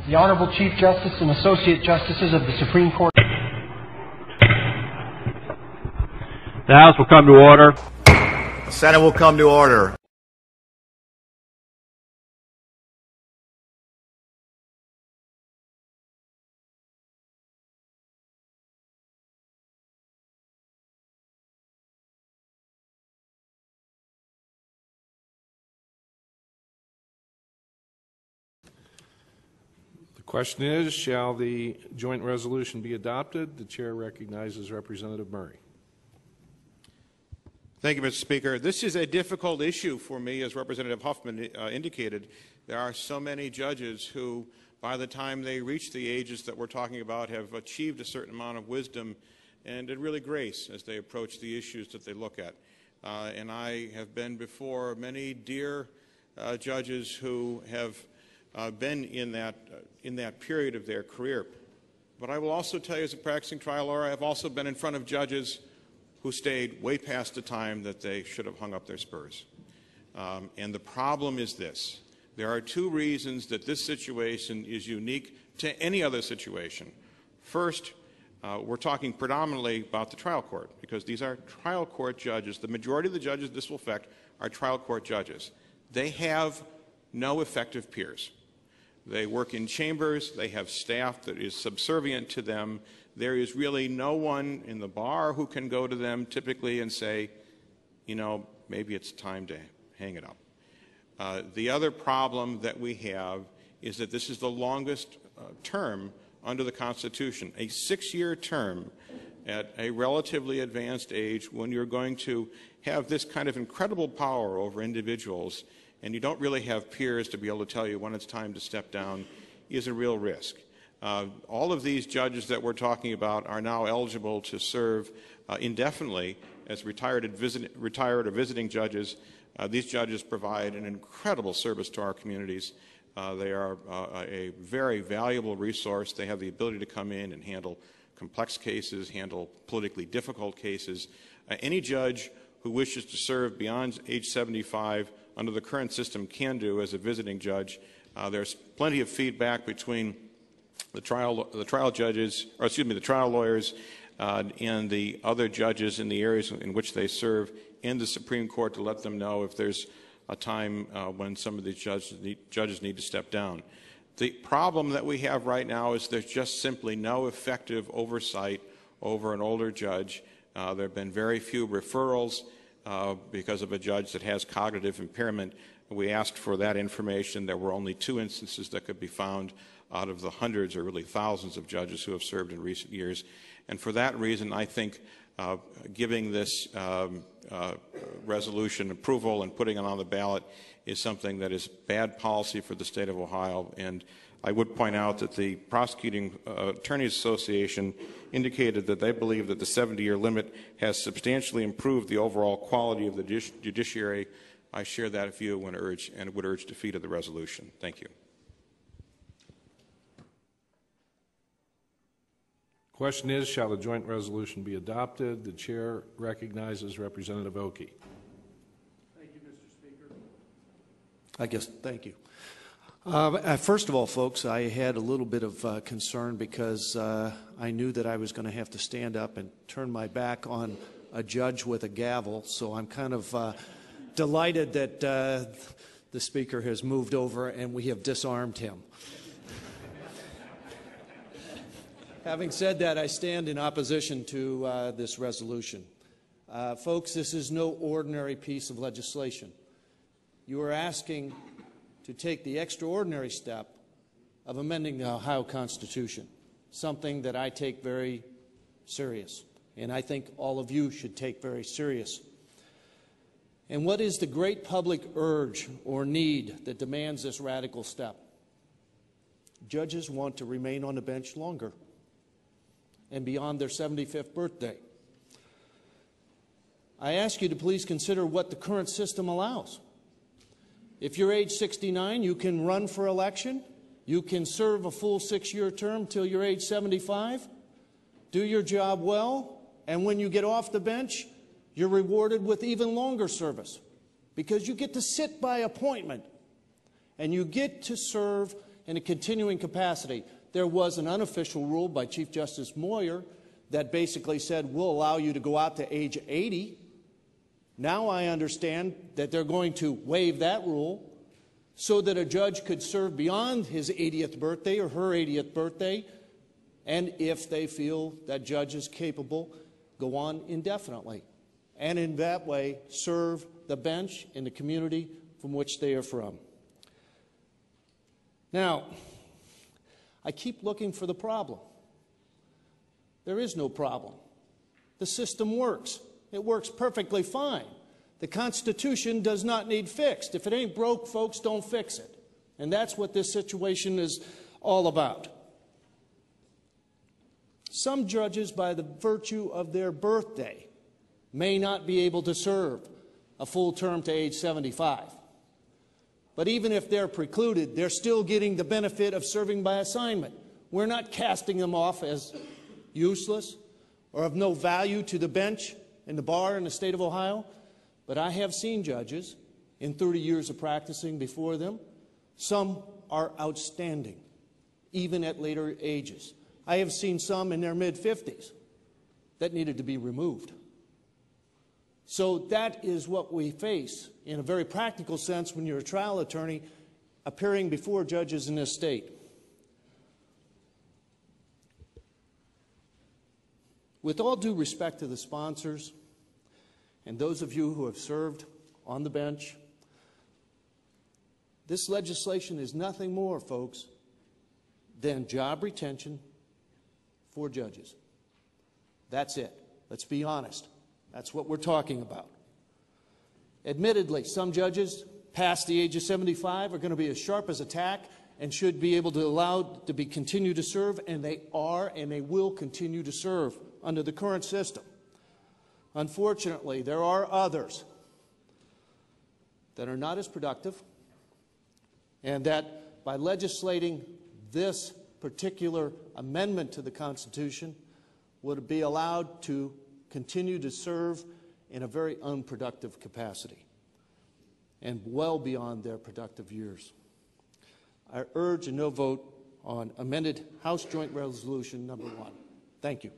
The Honorable Chief Justice and Associate Justices of the Supreme Court. The House will come to order. The Senate will come to order. The question is, shall the joint resolution be adopted? The chair recognizes Representative Murray. Thank you, Mr. Speaker. This is a difficult issue for me, as Representative Huffman indicated. There are so many judges who, by the time they reach the ages that we're talking about, have achieved a certain amount of wisdom and really grace as they approach the issues that they look at. And I have been before many dear judges who have been in that period of their career. But I will also tell you, as a practicing trial lawyer, I have also been in front of judges who stayed way past the time that they should have hung up their spurs. And the problem is this. There are two reasons that this situation is unique to any other situation. First, we're talking predominantly about the trial court, because these are trial court judges. The majority of the judges this will affect are trial court judges. They have no effective peers. They work in chambers. They have staff that is subservient to them. There is really no one in the bar who can go to them typically and say, you know, maybe it's time to hang it up. The other problem that we have is that this is the longest term under the Constitution, a 6-year term at a relatively advanced age when you're going to have this kind of incredible power over individuals and you don't really have peers to be able to tell you when it's time to step down is a real risk. All of these judges that we're talking about are now eligible to serve indefinitely as retired or visiting judges. These judges provide an incredible service to our communities. They are a very valuable resource. They have the ability to come in and handle complex cases, handle politically difficult cases. Any judge who wishes to serve beyond age 75 under the current system can do as a visiting judge. There's plenty of feedback between the trial judges, or excuse me, the trial lawyers and the other judges in the areas in which they serve in the Supreme Court to let them know if there's a time when some of these judges need to step down. The problem that we have right now is there's just simply no effective oversight over an older judge. There have been very few referrals because of a judge that has cognitive impairment. We asked for that information. There were only 2 instances that could be found out of the hundreds or really thousands of judges who have served in recent years. And for that reason, I think giving this resolution approval and putting it on the ballot is something that is bad policy for the state of Ohio. And I would point out that the Prosecuting Attorneys Association indicated that they believe that the 70-year limit has substantially improved the overall quality of the judiciary. I share that view and would urge defeat of the resolution. Thank you. Question is, shall the joint resolution be adopted? The chair recognizes Representative Oakey. Thank you, Mr. Speaker. Thank you. First of all, folks, I had a little bit of concern because I knew that I was going to have to stand up and turn my back on a judge with a gavel, so I'm kind of delighted that the Speaker has moved over and we have disarmed him. Having said that, I stand in opposition to this resolution. Folks, this is no ordinary piece of legislation. You are asking to take the extraordinary step of amending the Ohio Constitution, something that I take very serious, and I think all of you should take very serious. And what is the great public urge or need that demands this radical step? Judges want to remain on the bench longer and beyond their 75th birthday. I ask you to please consider what the current system allows. If you're age 69, you can run for election. You can serve a full 6-year term till you're age 75. Do your job well, and when you get off the bench, you're rewarded with even longer service because you get to sit by appointment and you get to serve in a continuing capacity. There was an unofficial rule by Chief Justice Moyer that basically said, we'll allow you to go out to age 80. Now I understand that they're going to waive that rule so that a judge could serve beyond his 80th birthday or her 80th birthday, and if they feel that judge is capable, go on indefinitely, and in that way serve the bench in the community from which they are from. Now, I keep looking for the problem. There is no problem. The system works. It works perfectly fine. The Constitution does not need fixed. If it ain't broke, folks, don't fix it. And that's what this situation is all about. Some judges, by the virtue of their birthday, may not be able to serve a full term to age 75. But even if they're precluded, they're still getting the benefit of serving by assignment. We're not casting them off as useless or of no value to the bench and the bar in the state of Ohio. But I have seen judges in 30 years of practicing before them. Some are outstanding, even at later ages. I have seen some in their mid-50s that needed to be removed. So that is what we face in a very practical sense when you're a trial attorney appearing before judges in this state. With all due respect to the sponsors and those of you who have served on the bench, this legislation is nothing more, folks, than job retention for judges. That's it. Let's be honest. That's what we're talking about. Admittedly, some judges past the age of 75 are going to be as sharp as a tack and should be able to allow to be continue to serve, and they are, and they will continue to serve under the current system. Unfortunately, there are others that are not as productive, and that by legislating this particular amendment to the Constitution would be allowed to continue to serve in a very unproductive capacity and well beyond their productive years. I urge a no vote on amended House Joint Resolution number 1. Thank you.